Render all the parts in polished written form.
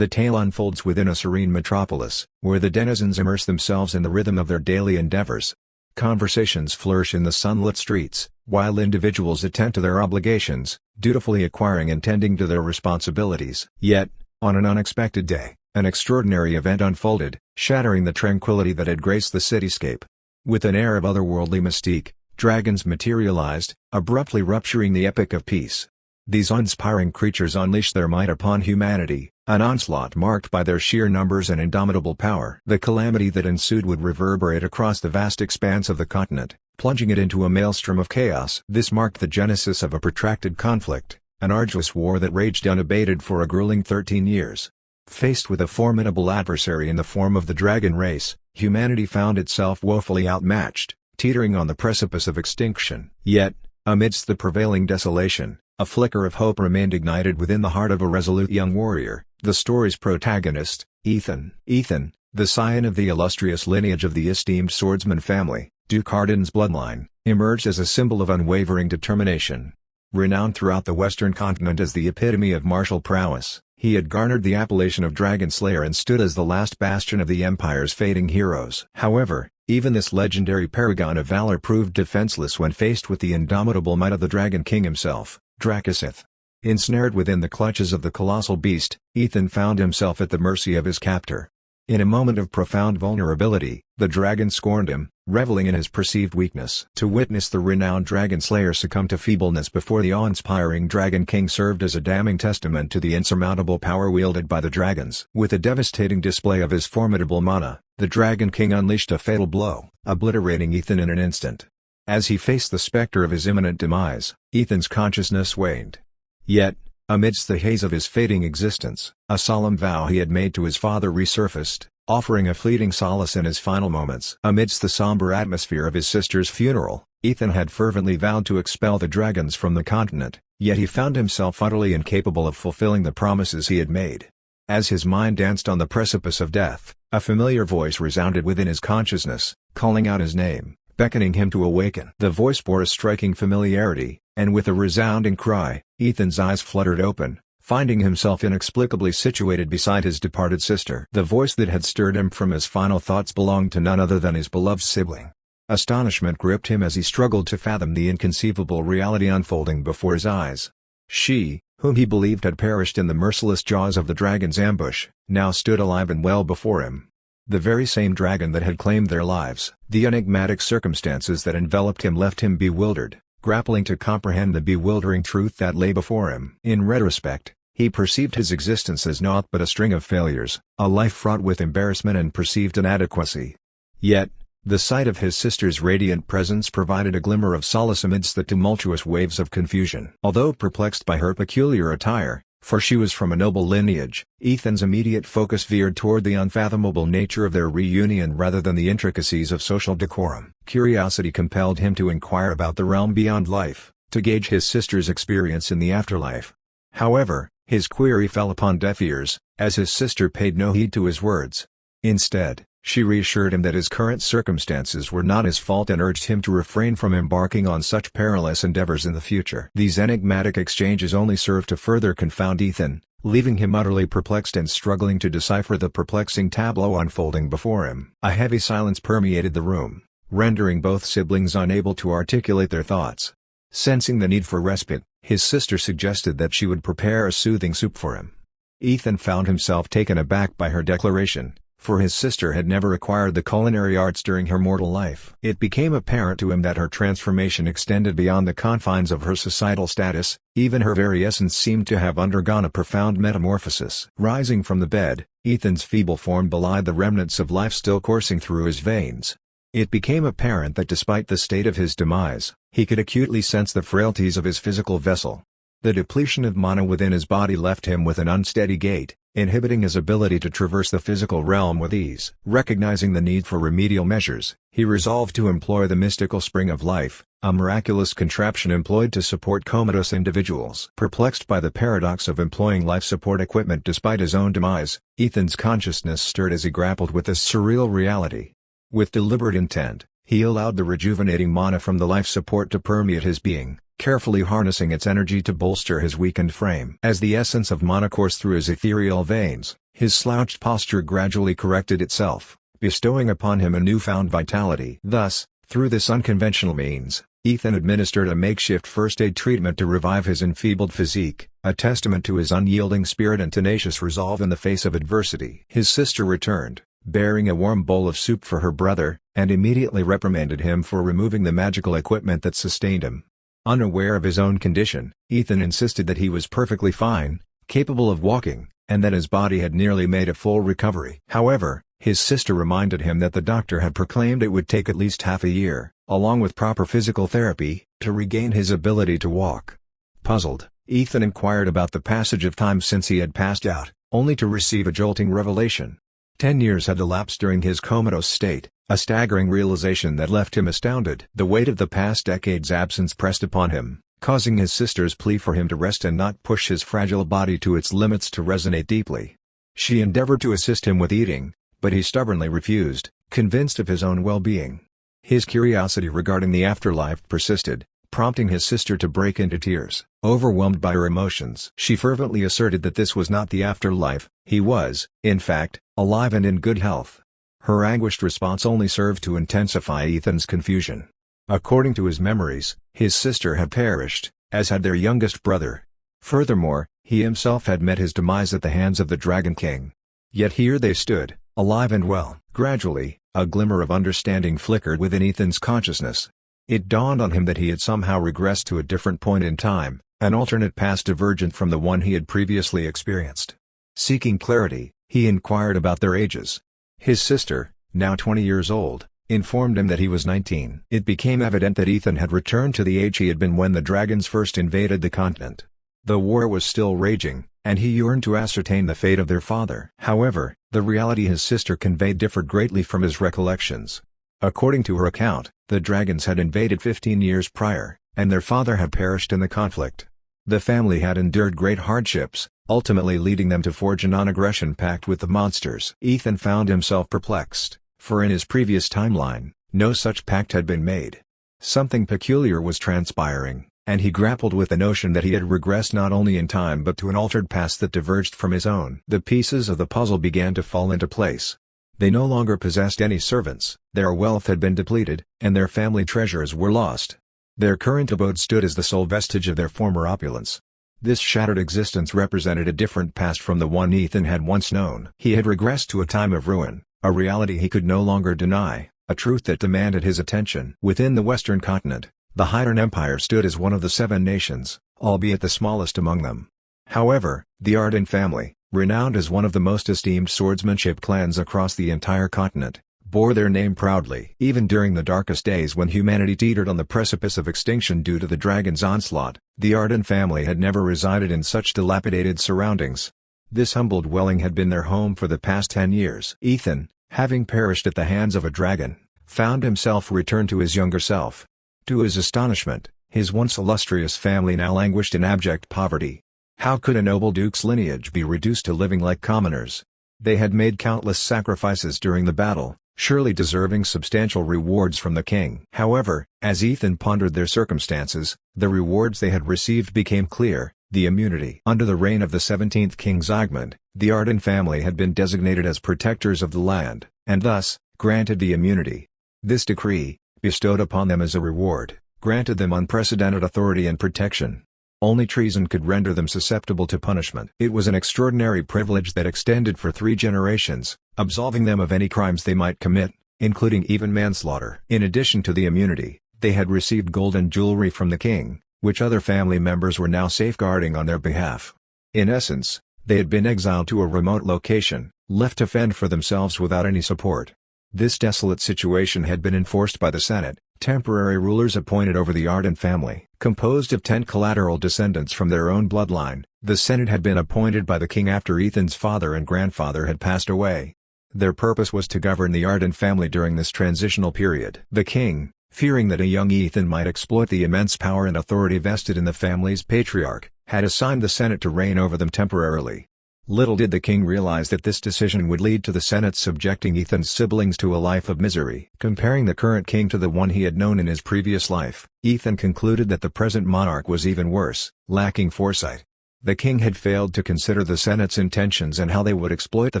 The tale unfolds within a serene metropolis, where the denizens immerse themselves in the rhythm of their daily endeavors. Conversations flourish in the sunlit streets, while individuals attend to their obligations, dutifully acquiring and tending to their responsibilities. Yet, on an unexpected day, an extraordinary event unfolded, shattering the tranquility that had graced the cityscape. With an air of otherworldly mystique, dragons materialized, abruptly rupturing the epic of peace. These uninspiring creatures unleashed their might upon humanity, an onslaught marked by their sheer numbers and indomitable power. The calamity that ensued would reverberate across the vast expanse of the continent, plunging it into a maelstrom of chaos. This marked the genesis of a protracted conflict, an arduous war that raged unabated for a grueling 13 years. Faced with a formidable adversary in the form of the dragon race, humanity found itself woefully outmatched, teetering on the precipice of extinction. Yet, amidst the prevailing desolation, a flicker of hope remained ignited within the heart of a resolute young warrior, the story's protagonist, Ethan. Ethan, the scion of the illustrious lineage of the esteemed swordsman family, Duke Arden's bloodline, emerged as a symbol of unwavering determination. Renowned throughout the Western continent as the epitome of martial prowess, he had garnered the appellation of Dragon Slayer and stood as the last bastion of the Empire's fading heroes. However, even this legendary paragon of valor proved defenseless when faced with the indomitable might of the Dragon King himself, Drakasith. Ensnared within the clutches of the colossal beast, Ethan found himself at the mercy of his captor. In a moment of profound vulnerability, the dragon scorned him, reveling in his perceived weakness. To witness the renowned Dragon Slayer succumb to feebleness before the awe-inspiring Dragon King served as a damning testament to the insurmountable power wielded by the dragons. With a devastating display of his formidable mana, the Dragon King unleashed a fatal blow, obliterating Ethan in an instant. As he faced the specter of his imminent demise, Ethan's consciousness waned. Yet, amidst the haze of his fading existence, a solemn vow he had made to his father resurfaced, offering a fleeting solace in his final moments. Amidst the somber atmosphere of his sister's funeral, Ethan had fervently vowed to expel the dragons from the continent, yet he found himself utterly incapable of fulfilling the promises he had made. As his mind danced on the precipice of death, a familiar voice resounded within his consciousness, calling out his name, beckoning him to awaken. The voice bore a striking familiarity, and with a resounding cry, Ethan's eyes fluttered open, finding himself inexplicably situated beside his departed sister. The voice that had stirred him from his final thoughts belonged to none other than his beloved sibling. Astonishment gripped him as he struggled to fathom the inconceivable reality unfolding before his eyes. She, whom he believed had perished in the merciless jaws of the dragon's ambush, now stood alive and well before him. The very same dragon that had claimed their lives. The enigmatic circumstances that enveloped him left him bewildered, grappling to comprehend the bewildering truth that lay before him. In retrospect, he perceived his existence as naught but a string of failures, a life fraught with embarrassment and perceived inadequacy. Yet, the sight of his sister's radiant presence provided a glimmer of solace amidst the tumultuous waves of confusion. Although perplexed by her peculiar attire, for she was from a noble lineage, Ethan's immediate focus veered toward the unfathomable nature of their reunion rather than the intricacies of social decorum. Curiosity compelled him to inquire about the realm beyond life, to gauge his sister's experience in the afterlife. However, his query fell upon deaf ears, as his sister paid no heed to his words. Instead, she reassured him that his current circumstances were not his fault and urged him to refrain from embarking on such perilous endeavors in the future. These enigmatic exchanges only served to further confound Ethan, leaving him utterly perplexed and struggling to decipher the perplexing tableau unfolding before him. A heavy silence permeated the room, rendering both siblings unable to articulate their thoughts. Sensing the need for respite, his sister suggested that she would prepare a soothing soup for him. Ethan found himself taken aback by her declaration, for his sister had never acquired the culinary arts during her mortal life. It became apparent to him that her transformation extended beyond the confines of her societal status, even her very essence seemed to have undergone a profound metamorphosis. Rising from the bed, Ethan's feeble form belied the remnants of life still coursing through his veins. It became apparent that despite the state of his demise, he could acutely sense the frailties of his physical vessel. The depletion of mana within his body left him with an unsteady gait, inhibiting his ability to traverse the physical realm with ease. Recognizing the need for remedial measures, he resolved to employ the mystical spring of life, a miraculous contraption employed to support comatose individuals. Perplexed by the paradox of employing life support equipment despite his own demise, Ethan's consciousness stirred as he grappled with this surreal reality. With deliberate intent, he allowed the rejuvenating mana from the life support to permeate his being, carefully harnessing its energy to bolster his weakened frame. As the essence of mana coursed through his ethereal veins, His slouched posture gradually corrected itself, bestowing upon him a newfound vitality. Thus, through this unconventional means, Ethan administered a makeshift first-aid treatment to revive his enfeebled physique, a testament to his unyielding spirit and tenacious resolve in the face of adversity. His sister returned, bearing a warm bowl of soup for her brother, and immediately reprimanded him for removing the magical equipment that sustained him. Unaware of his own condition, Ethan insisted that he was perfectly fine, capable of walking, and that his body had nearly made a full recovery. However, his sister reminded him that the doctor had proclaimed it would take at least half a year, along with proper physical therapy, to regain his ability to walk. Puzzled, Ethan inquired about the passage of time since he had passed out, only to receive a jolting revelation. 10 years had elapsed during his comatose state, a staggering realization that left him astounded. The weight of the past decade's absence pressed upon him, causing his sister's plea for him to rest and not push his fragile body to its limits to resonate deeply. She endeavored to assist him with eating, but he stubbornly refused, convinced of his own well-being. His curiosity regarding the afterlife persisted, prompting his sister to break into tears. Overwhelmed by her emotions, she fervently asserted that this was not the afterlife, he was, in fact, alive and in good health. Her anguished response only served to intensify Ethan's confusion. According to his memories, his sister had perished, as had their youngest brother. Furthermore, he himself had met his demise at the hands of the Dragon King. Yet here they stood, alive and well. Gradually, a glimmer of understanding flickered within Ethan's consciousness. It dawned on him that he had somehow regressed to a different point in time, an alternate past divergent from the one he had previously experienced. Seeking clarity, he inquired about their ages. His sister, now 20 years old, informed him that he was 19. It became evident that Ethan had returned to the age he had been when the dragons first invaded the continent. The war was still raging, and he yearned to ascertain the fate of their father. However, the reality his sister conveyed differed greatly from his recollections. According to her account, the dragons had invaded 15 years prior, and their father had perished in the conflict. The family had endured great hardships, ultimately leading them to forge a non-aggression pact with the monsters. Ethan found himself perplexed, for in his previous timeline, no such pact had been made. Something peculiar was transpiring, and he grappled with the notion that he had regressed not only in time but to an altered past that diverged from his own. The pieces of the puzzle began to fall into place. They no longer possessed any servants, their wealth had been depleted, and their family treasures were lost. Their current abode stood as the sole vestige of their former opulence. This shattered existence represented a different past from the one Ethan had once known. He had regressed to a time of ruin, a reality he could no longer deny, a truth that demanded his attention. Within the Western continent, the Hydran Empire stood as one of the 7 nations, albeit the smallest among them. However, the Arden family, renowned as one of the most esteemed swordsmanship clans across the entire continent, bore their name proudly. Even during the darkest days when humanity teetered on the precipice of extinction due to the dragon's onslaught, the Arden family had never resided in such dilapidated surroundings. This humble dwelling had been their home for the past 10 years. Ethan, having perished at the hands of a dragon, found himself returned to his younger self. To his astonishment, his once illustrious family now languished in abject poverty. How could a noble duke's lineage be reduced to living like commoners? They had made countless sacrifices during the battle, surely deserving substantial rewards from the king. However, as Ethan pondered their circumstances, the rewards they had received became clear: the immunity. Under the reign of the 17th King Zygmunt, the Arden family had been designated as protectors of the land, and thus, granted the immunity. This decree, bestowed upon them as a reward, granted them unprecedented authority and protection. Only treason could render them susceptible to punishment. It was an extraordinary privilege that extended for 3 generations, absolving them of any crimes they might commit, including even manslaughter. In addition to the immunity, they had received gold and jewelry from the king, which other family members were now safeguarding on their behalf. In essence, they had been exiled to a remote location, left to fend for themselves without any support. This desolate situation had been enforced by the Senate, temporary rulers appointed over the Arden family. Composed of 10 collateral descendants from their own bloodline, the Senate had been appointed by the king after Ethan's father and grandfather had passed away. Their purpose was to govern the Arden family during this transitional period. The king, fearing that a young Ethan might exploit the immense power and authority vested in the family's patriarch, had assigned the Senate to reign over them temporarily. Little did the king realize that this decision would lead to the Senate subjecting Ethan's siblings to a life of misery. Comparing the current king to the one he had known in his previous life, Ethan concluded that the present monarch was even worse, lacking foresight. The king had failed to consider the Senate's intentions and how they would exploit the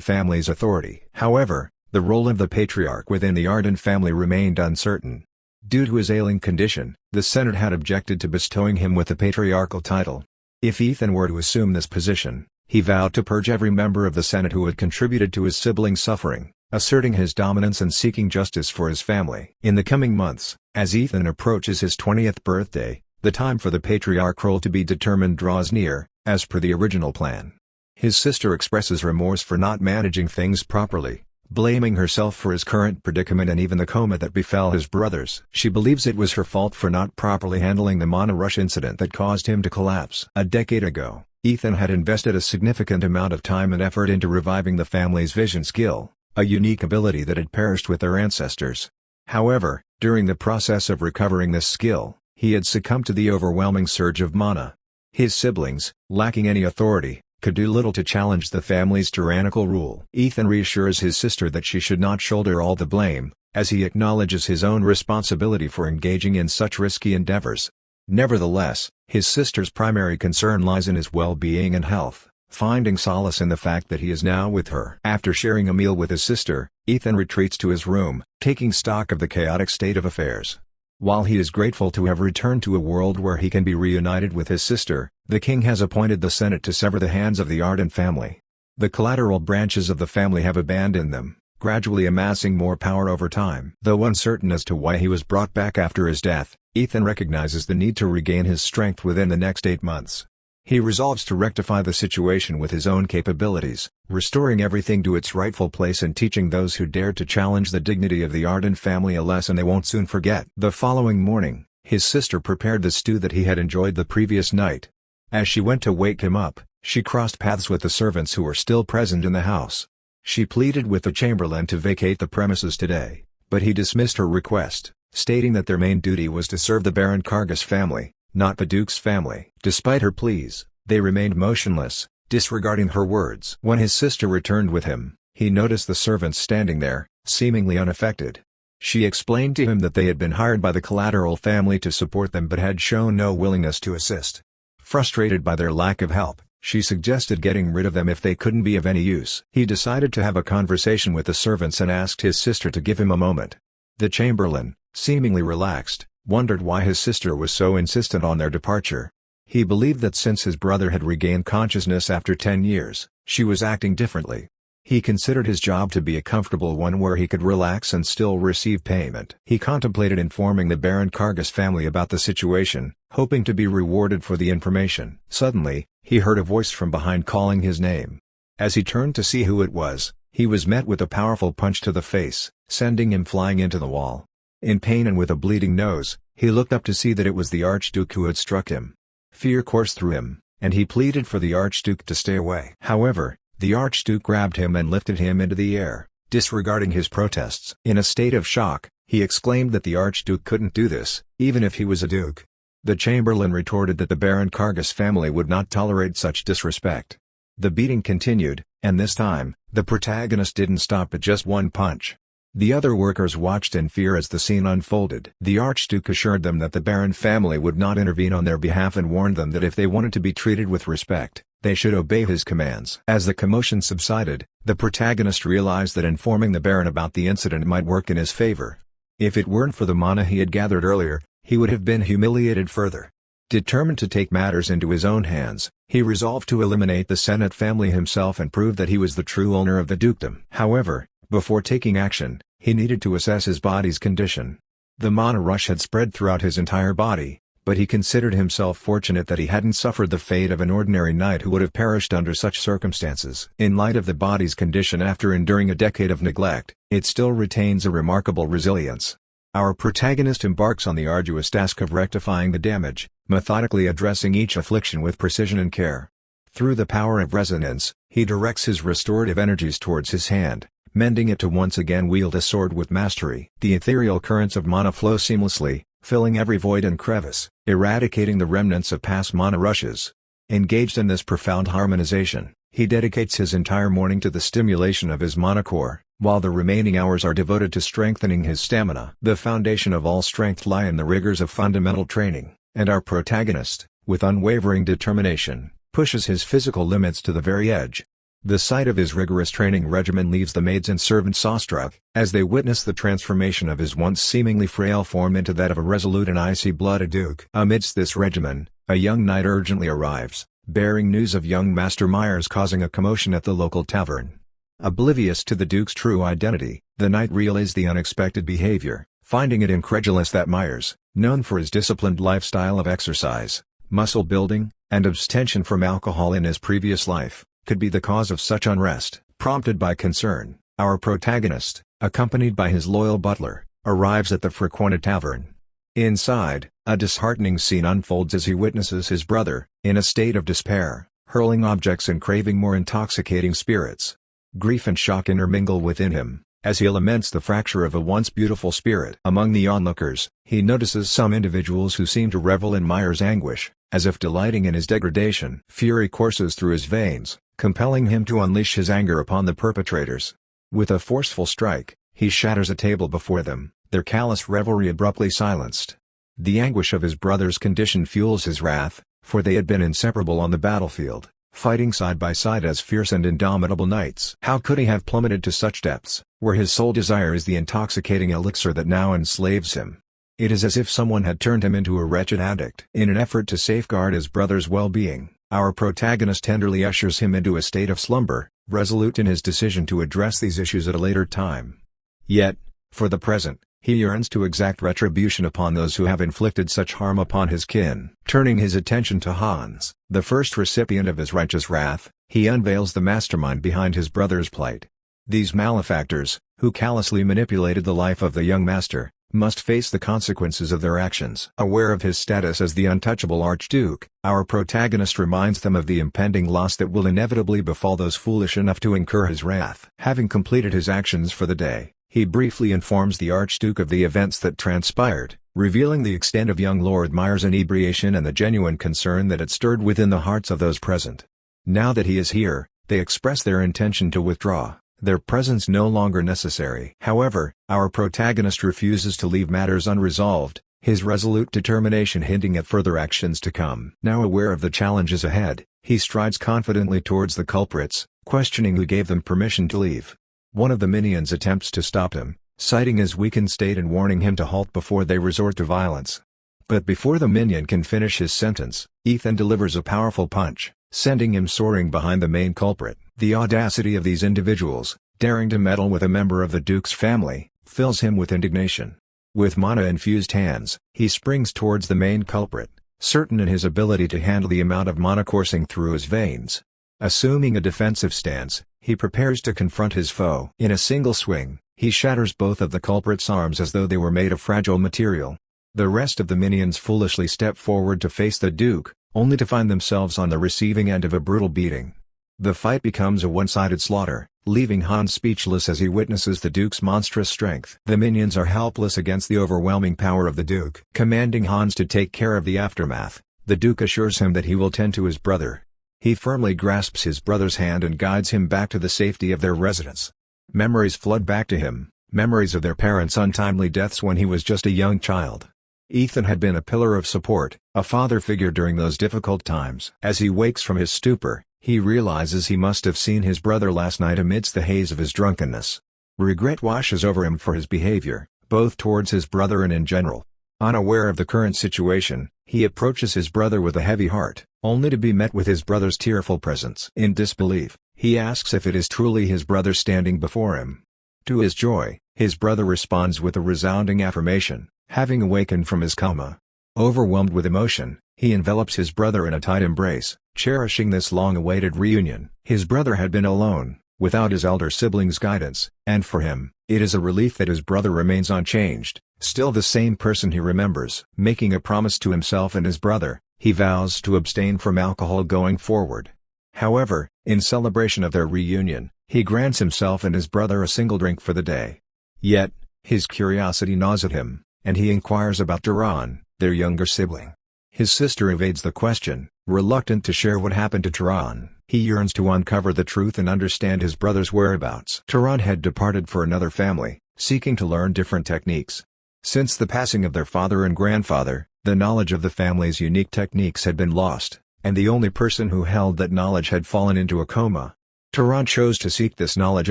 family's authority. However, the role of the patriarch within the Arden family remained uncertain. Due to his ailing condition, the Senate had objected to bestowing him with the patriarchal title. If Ethan were to assume this position, he vowed to purge every member of the Senate who had contributed to his siblings' suffering, asserting his dominance and seeking justice for his family. In the coming months, as Ethan approaches his 20th birthday, the time for the patriarch role to be determined draws near, as per the original plan. His sister expresses remorse for not managing things properly, blaming herself for his current predicament and even the coma that befell his brothers. She believes it was her fault for not properly handling the Mana Rush incident that caused him to collapse. A decade ago, Ethan had invested a significant amount of time and effort into reviving the family's vision skill, a unique ability that had perished with their ancestors. However, during the process of recovering this skill, he had succumbed to the overwhelming surge of mana. His siblings, lacking any authority, could do little to challenge the family's tyrannical rule. Ethan reassures his sister that she should not shoulder all the blame, as he acknowledges his own responsibility for engaging in such risky endeavors. Nevertheless, his sister's primary concern lies in his well-being and health, finding solace in the fact that he is now with her. After sharing a meal with his sister, Ethan retreats to his room, taking stock of the chaotic state of affairs. While he is grateful to have returned to a world where he can be reunited with his sister, the king has appointed the Senate to sever the hands of the Arden family. The collateral branches of the family have abandoned them, gradually amassing more power over time. Though uncertain as to why he was brought back after his death, Ethan recognizes the need to regain his strength within the next 8 months. He resolves to rectify the situation with his own capabilities, restoring everything to its rightful place and teaching those who dared to challenge the dignity of the Arden family a lesson they won't soon forget. The following morning, his sister prepared the stew that he had enjoyed the previous night. As she went to wake him up, she crossed paths with the servants who were still present in the house. She pleaded with the chamberlain to vacate the premises today, but he dismissed her request, stating that their main duty was to serve the Baron Kargas family, not the Duke's family. Despite her pleas, they remained motionless, disregarding her words. When his sister returned with him, he noticed the servants standing there, seemingly unaffected. She explained to him that they had been hired by the collateral family to support them but had shown no willingness to assist. Frustrated by their lack of help, she suggested getting rid of them if they couldn't be of any use. He decided to have a conversation with the servants and asked his sister to give him a moment. The chamberlain, seemingly relaxed, wondered why his sister was so insistent on their departure. He believed that since his brother had regained consciousness after 10 years, she was acting differently. He considered his job to be a comfortable one where he could relax and still receive payment. He contemplated informing the Baron Kargas family about the situation, hoping to be rewarded for the information. Suddenly, he heard a voice from behind calling his name. As he turned to see who it was, he was met with a powerful punch to the face, sending him flying into the wall. In pain and with a bleeding nose, he looked up to see that it was the Archduke who had struck him. Fear coursed through him, and he pleaded for the Archduke to stay away. However, the Archduke grabbed him and lifted him into the air, disregarding his protests. In a state of shock, he exclaimed that the Archduke couldn't do this, even if he was a duke. The chamberlain retorted that the Baron Kargas family would not tolerate such disrespect. The beating continued, and this time, the protagonist didn't stop at just one punch. The other workers watched in fear as the scene unfolded. The Archduke assured them that the Baron family would not intervene on their behalf and warned them that if they wanted to be treated with respect, they should obey his commands. As the commotion subsided, the protagonist realized that informing the Baron about the incident might work in his favor. If it weren't for the mana he had gathered earlier, he would have been humiliated further. Determined to take matters into his own hands, he resolved to eliminate the Senate family himself and prove that he was the true owner of the dukedom. However, before taking action, he needed to assess his body's condition. The mana rush had spread throughout his entire body, but he considered himself fortunate that he hadn't suffered the fate of an ordinary knight who would have perished under such circumstances. In light of the body's condition after enduring a decade of neglect, it still retains a remarkable resilience. Our protagonist embarks on the arduous task of rectifying the damage, methodically addressing each affliction with precision and care. Through the power of resonance, he directs his restorative energies towards his hand, mending it to once again wield a sword with mastery. The ethereal currents of mana flow seamlessly, filling every void and crevice, eradicating the remnants of past mana rushes. Engaged in this profound harmonization, he dedicates his entire morning to the stimulation of his mana core, while the remaining hours are devoted to strengthening his stamina. The foundation of all strength lie in the rigors of fundamental training, and our protagonist, with unwavering determination, pushes his physical limits to the very edge. The sight of his rigorous training regimen leaves the maids and servants awestruck, as they witness the transformation of his once seemingly frail form into that of a resolute and icy-blooded duke. Amidst this regimen, a young knight urgently arrives, bearing news of young Master Myers causing a commotion at the local tavern. Oblivious to the duke's true identity, the knight relays the unexpected behavior, finding it incredulous that Myers, known for his disciplined lifestyle of exercise, muscle building, and abstention from alcohol in his previous life, could be the cause of such unrest. Prompted by concern, our protagonist, accompanied by his loyal butler, arrives at the frequented tavern. Inside, a disheartening scene unfolds as he witnesses his brother, in a state of despair, hurling objects and craving more intoxicating spirits. Grief and shock intermingle within him, as he laments the fracture of a once beautiful spirit. Among the onlookers, he notices some individuals who seem to revel in Myers' anguish, as if delighting in his degradation. Fury courses through his veins, compelling him to unleash his anger upon the perpetrators. With a forceful strike, he shatters a table before them, their callous revelry abruptly silenced. The anguish of his brother's condition fuels his wrath, for they had been inseparable on the battlefield, fighting side by side as fierce and indomitable knights. How could he have plummeted to such depths, where his sole desire is the intoxicating elixir that now enslaves him? It is as if someone had turned him into a wretched addict. In an effort to safeguard his brother's well-being, our protagonist tenderly ushers him into a state of slumber, resolute in his decision to address these issues at a later time. Yet, for the present, he yearns to exact retribution upon those who have inflicted such harm upon his kin. Turning his attention to Hans, the first recipient of his righteous wrath, he unveils the mastermind behind his brother's plight. These malefactors, who callously manipulated the life of the young master, must face the consequences of their actions. Aware of his status as the untouchable Archduke, our protagonist reminds them of the impending loss that will inevitably befall those foolish enough to incur his wrath. Having completed his actions for the day, he briefly informs the Archduke of the events that transpired, revealing the extent of young Lord Myers' inebriation and the genuine concern that had stirred within the hearts of those present. Now that he is here, they express their intention to withdraw, their presence no longer necessary. However, our protagonist refuses to leave matters unresolved, his resolute determination hinting at further actions to come. Now aware of the challenges ahead, he strides confidently towards the culprits, questioning who gave them permission to leave. One of the minions attempts to stop him, citing his weakened state and warning him to halt before they resort to violence. But before the minion can finish his sentence, Ethan delivers a powerful punch, sending him soaring behind the main culprit. The audacity of these individuals, daring to meddle with a member of the Duke's family, fills him with indignation. With mana-infused hands, he springs towards the main culprit, certain in his ability to handle the amount of mana coursing through his veins. Assuming a defensive stance, he prepares to confront his foe. In a single swing, he shatters both of the culprit's arms as though they were made of fragile material. The rest of the minions foolishly step forward to face the Duke, only to find themselves on the receiving end of a brutal beating. The fight becomes a one-sided slaughter, leaving Hans speechless as he witnesses the Duke's monstrous strength. The minions are helpless against the overwhelming power of the Duke. Commanding Hans to take care of the aftermath, the Duke assures him that he will tend to his brother. He firmly grasps his brother's hand and guides him back to the safety of their residence. Memories flood back to him, memories of their parents' untimely deaths when he was just a young child. Ethan had been a pillar of support, a father figure during those difficult times. As he wakes from his stupor, he realizes he must have seen his brother last night amidst the haze of his drunkenness. Regret washes over him for his behavior, both towards his brother and in general. Unaware of the current situation, he approaches his brother with a heavy heart, only to be met with his brother's tearful presence. In disbelief, he asks if it is truly his brother standing before him. To his joy, his brother responds with a resounding affirmation, having awakened from his coma. Overwhelmed with emotion, he envelops his brother in a tight embrace, cherishing this long-awaited reunion. His brother had been alone, without his elder sibling's guidance, and for him, it is a relief that his brother remains unchanged, still the same person he remembers. Making a promise to himself and his brother, he vows to abstain from alcohol going forward. However, in celebration of their reunion, he grants himself and his brother a single drink for the day. Yet, his curiosity gnaws at him, and he inquires about Turan, their younger sibling. His sister evades the question, reluctant to share what happened to Turan. He yearns to uncover the truth and understand his brother's whereabouts. Turan had departed for another family, seeking to learn different techniques. Since the passing of their father and grandfather, the knowledge of the family's unique techniques had been lost, and the only person who held that knowledge had fallen into a coma. Tehran chose to seek this knowledge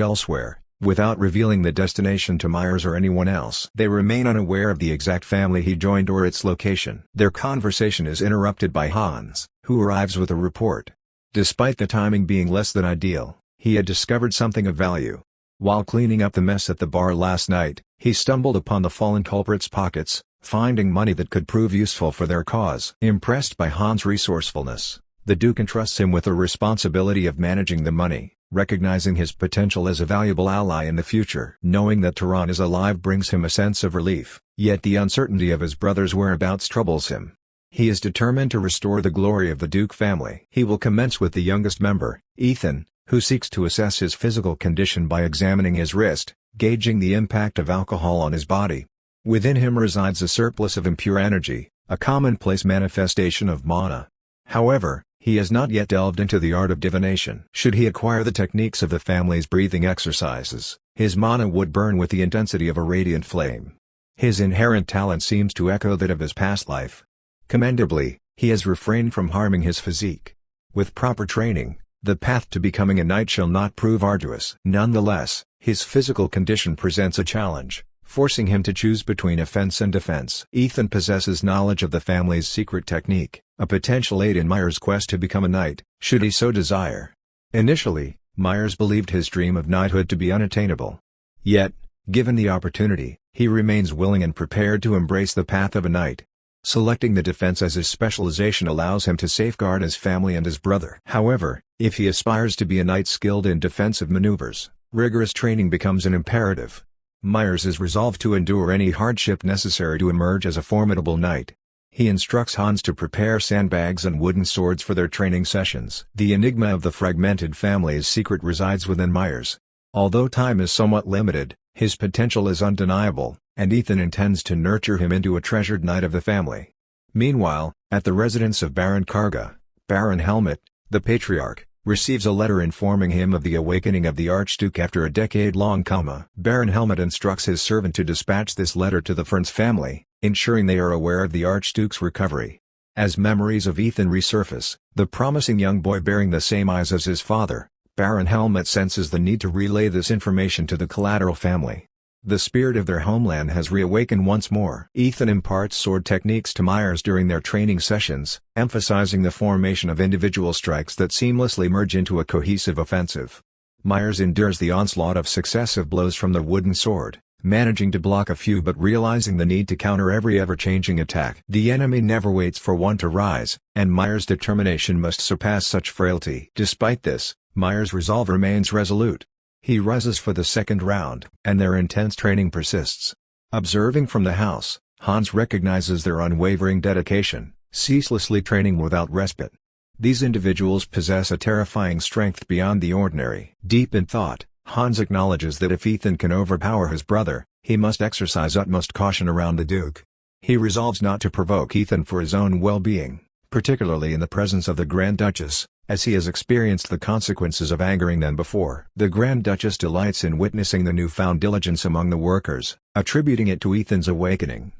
elsewhere, without revealing the destination to Myers or anyone else. They remain unaware of the exact family he joined or its location. Their conversation is interrupted by Hans, who arrives with a report. Despite the timing being less than ideal, he had discovered something of value. While cleaning up the mess at the bar last night, he stumbled upon the fallen culprit's pockets, finding money that could prove useful for their cause. Impressed by Hans' resourcefulness, the Duke entrusts him with the responsibility of managing the money, recognizing his potential as a valuable ally in the future. Knowing that Tehran is alive brings him a sense of relief, yet the uncertainty of his brother's whereabouts troubles him. He is determined to restore the glory of the Duke family. He will commence with the youngest member, Ethan, who seeks to assess his physical condition by examining his wrist, gauging the impact of alcohol on his body. Within him resides a surplus of impure energy, a commonplace manifestation of mana. However, he has not yet delved into the art of divination. Should he acquire the techniques of the family's breathing exercises, his mana would burn with the intensity of a radiant flame. His inherent talent seems to echo that of his past life. Commendably, he has refrained from harming his physique. With proper training, the path to becoming a knight shall not prove arduous. Nonetheless, his physical condition presents a challenge, forcing him to choose between offense and defense. Ethan possesses knowledge of the family's secret technique, a potential aid in Myers' quest to become a knight, should he so desire. Initially, Myers believed his dream of knighthood to be unattainable. Yet, given the opportunity, he remains willing and prepared to embrace the path of a knight. Selecting the defense as his specialization allows him to safeguard his family and his brother. However, if he aspires to be a knight skilled in defensive maneuvers, rigorous training becomes an imperative. Myers is resolved to endure any hardship necessary to emerge as a formidable knight. He instructs Hans to prepare sandbags and wooden swords for their training sessions. The enigma of the fragmented family's secret resides within Myers. Although time is somewhat limited, his potential is undeniable, and Ethan intends to nurture him into a treasured knight of the family. Meanwhile, at the residence of Baron Karga, Baron Helmut, the patriarch, receives a letter informing him of the awakening of the Archduke after a decade-long coma. Baron Helmut instructs his servant to dispatch this letter to the Franz family, ensuring they are aware of the Archduke's recovery. As memories of Ethan resurface, the promising young boy bearing the same eyes as his father, Baron Helmut senses the need to relay this information to the collateral family. The spirit of their homeland has reawakened once more. Ethan imparts sword techniques to Myers during their training sessions, emphasizing the formation of individual strikes that seamlessly merge into a cohesive offensive. Myers endures the onslaught of successive blows from the wooden sword, managing to block a few but realizing the need to counter every ever-changing attack. The enemy never waits for one to rise, and Myers' determination must surpass such frailty. Despite this, Myers' resolve remains resolute. He rises for the second round, and their intense training persists. Observing from the house, Hans recognizes their unwavering dedication, ceaselessly training without respite. These individuals possess a terrifying strength beyond the ordinary. Deep in thought, Hans acknowledges that if Ethan can overpower his brother, he must exercise utmost caution around the Duke. He resolves not to provoke Ethan for his own well-being, particularly in the presence of the Grand Duchess, as he has experienced the consequences of angering them before. The Grand Duchess delights in witnessing the newfound diligence among the workers, attributing it to Ethan's awakening.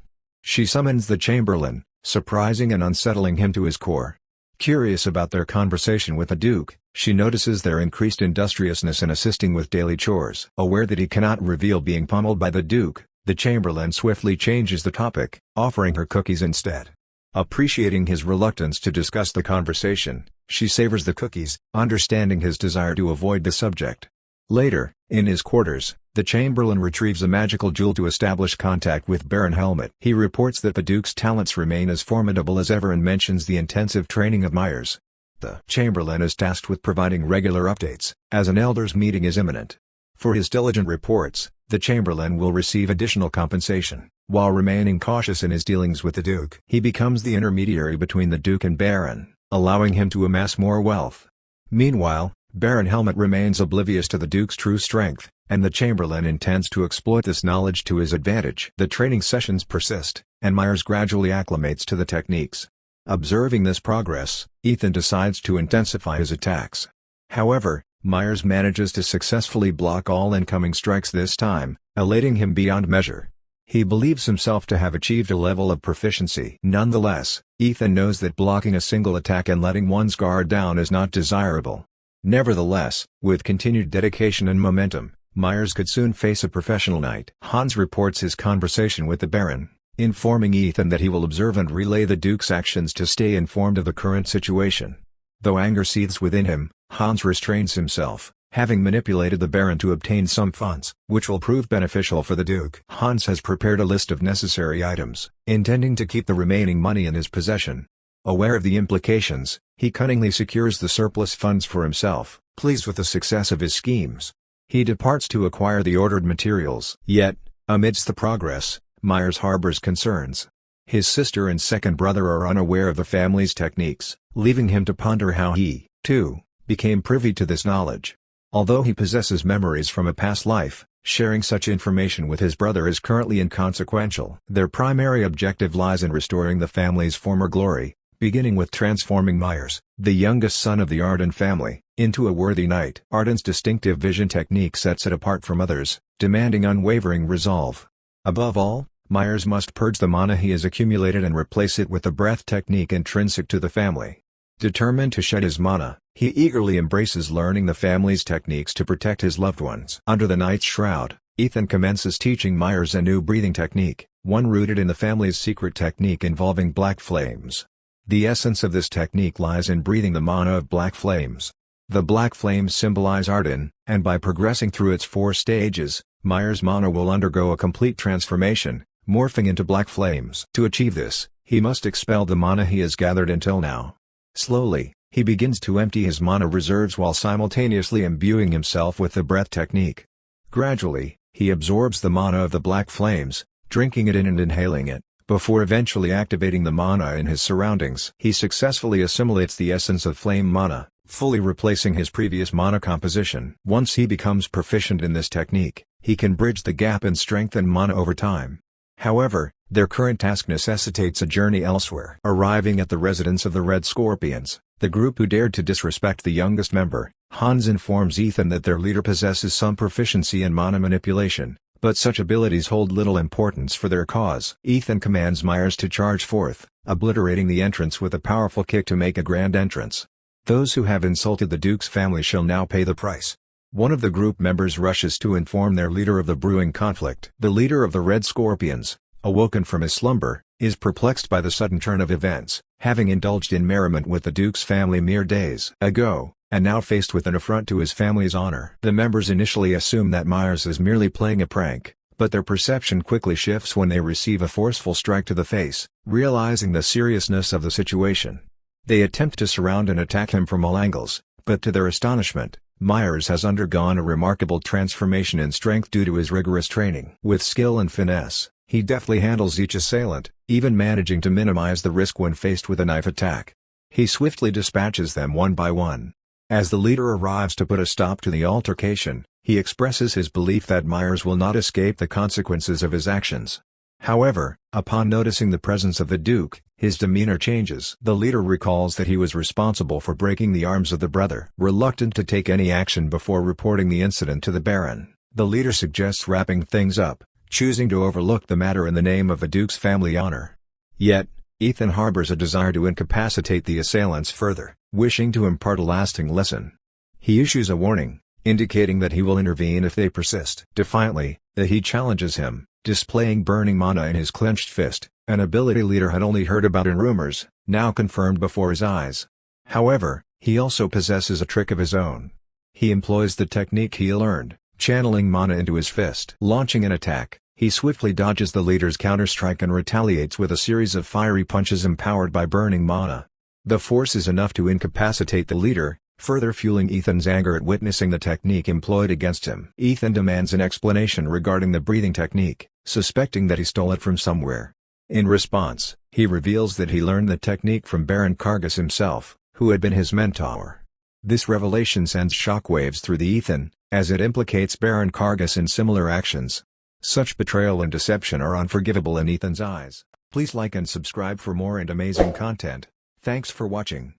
She summons the Chamberlain, surprising and unsettling him to his core. Curious about their conversation with the Duke, she notices their increased industriousness in assisting with daily chores. Aware that he cannot reveal being pummeled by the Duke, the Chamberlain swiftly changes the topic, offering her cookies instead. Appreciating his reluctance to discuss the conversation, she savors the cookies, understanding his desire to avoid the subject. Later, in his quarters, the Chamberlain retrieves a magical jewel to establish contact with Baron Helmut. He reports that the Duke's talents remain as formidable as ever and mentions the intensive training of Myers. The Chamberlain is tasked with providing regular updates, as an elders' meeting is imminent. For his diligent reports, the Chamberlain will receive additional compensation, while remaining cautious in his dealings with the Duke. He becomes the intermediary between the Duke and Baron, allowing him to amass more wealth. Meanwhile, Baron Helmut remains oblivious to the Duke's true strength, and the Chamberlain intends to exploit this knowledge to his advantage. The training sessions persist, and Myers gradually acclimates to the techniques. Observing this progress, Ethan decides to intensify his attacks. However, Myers manages to successfully block all incoming strikes this time, elating him beyond measure. He believes himself to have achieved a level of proficiency. Nonetheless, Ethan knows that blocking a single attack and letting one's guard down is not desirable. Nevertheless, with continued dedication and momentum, Myers could soon face a professional knight. Hans reports his conversation with the Baron, informing Ethan that he will observe and relay the Duke's actions to stay informed of the current situation. Though anger seethes within him, Hans restrains himself, having manipulated the Baron to obtain some funds, which will prove beneficial for the Duke. Hans has prepared a list of necessary items, intending to keep the remaining money in his possession. Aware of the implications, he cunningly secures the surplus funds for himself, pleased with the success of his schemes. He departs to acquire the ordered materials. Yet, amidst the progress, Myers harbors concerns. His sister and second brother are unaware of the family's techniques, leaving him to ponder how he, too, became privy to this knowledge. Although he possesses memories from a past life, sharing such information with his brother is currently inconsequential. Their primary objective lies in restoring the family's former glory, beginning with transforming Myers, the youngest son of the Arden family, into a worthy knight. Arden's distinctive vision technique sets it apart from others, demanding unwavering resolve. Above all, Myers must purge the mana he has accumulated and replace it with the breath technique intrinsic to the family. Determined to shed his mana, he eagerly embraces learning the family's techniques to protect his loved ones. Under the Knight's Shroud, Ethan commences teaching Myers a new breathing technique, one rooted in the family's secret technique involving black flames. The essence of this technique lies in breathing the mana of black flames. The black flames symbolize Arden, and by progressing through its 4 stages, Myers' mana will undergo a complete transformation, morphing into black flames. To achieve this, he must expel the mana he has gathered until now. Slowly, he begins to empty his mana reserves while simultaneously imbuing himself with the breath technique. Gradually, he absorbs the mana of the black flames, drinking it in and inhaling it, before eventually activating the mana in his surroundings. He successfully assimilates the essence of flame mana, fully replacing his previous mana composition. Once he becomes proficient in this technique, he can bridge the gap in strength and mana over time. However, their current task necessitates a journey elsewhere. Arriving at the residence of the Red Scorpions, the group who dared to disrespect the youngest member, Hans informs Ethan that their leader possesses some proficiency in mana manipulation, but such abilities hold little importance for their cause. Ethan commands Myers to charge forth, obliterating the entrance with a powerful kick to make a grand entrance. Those who have insulted the Duke's family shall now pay the price. One of the group members rushes to inform their leader of the brewing conflict. The leader of the Red Scorpions, awoken from his slumber, is perplexed by the sudden turn of events, having indulged in merriment with the Duke's family mere days ago, and now faced with an affront to his family's honor. The members initially assume that Myers is merely playing a prank, but their perception quickly shifts when they receive a forceful strike to the face, realizing the seriousness of the situation. They attempt to surround and attack him from all angles, but to their astonishment, Myers has undergone a remarkable transformation in strength due to his rigorous training. With skill and finesse, he deftly handles each assailant, even managing to minimize the risk when faced with a knife attack. He swiftly dispatches them one by one. As the leader arrives to put a stop to the altercation, he expresses his belief that Myers will not escape the consequences of his actions. However, upon noticing the presence of the Duke, his demeanor changes. The leader recalls that he was responsible for breaking the arms of the brother. Reluctant to take any action before reporting the incident to the Baron, the leader suggests wrapping things up, choosing to overlook the matter in the name of the Duke's family honor. Yet, Ethan harbors a desire to incapacitate the assailants further, wishing to impart a lasting lesson. He issues a warning, indicating that he will intervene if they persist. Defiantly, he challenges him, displaying burning mana in his clenched fist, an ability leader had only heard about in rumors, now confirmed before his eyes. However, he also possesses a trick of his own. He employs the technique he learned, channeling mana into his fist. Launching an attack, he swiftly dodges the leader's counterstrike and retaliates with a series of fiery punches empowered by burning mana. The force is enough to incapacitate the leader, further fueling Ethan's anger at witnessing the technique employed against him. Ethan demands an explanation regarding the breathing technique, suspecting that he stole it from somewhere. In response, he reveals that he learned the technique from Baron Kargas himself, who had been his mentor. This revelation sends shockwaves through the Ethan, as it implicates Baron Kargas in similar actions. Such betrayal and deception are unforgivable in Ethan's eyes. Please like and subscribe for more and amazing content. Thanks for watching.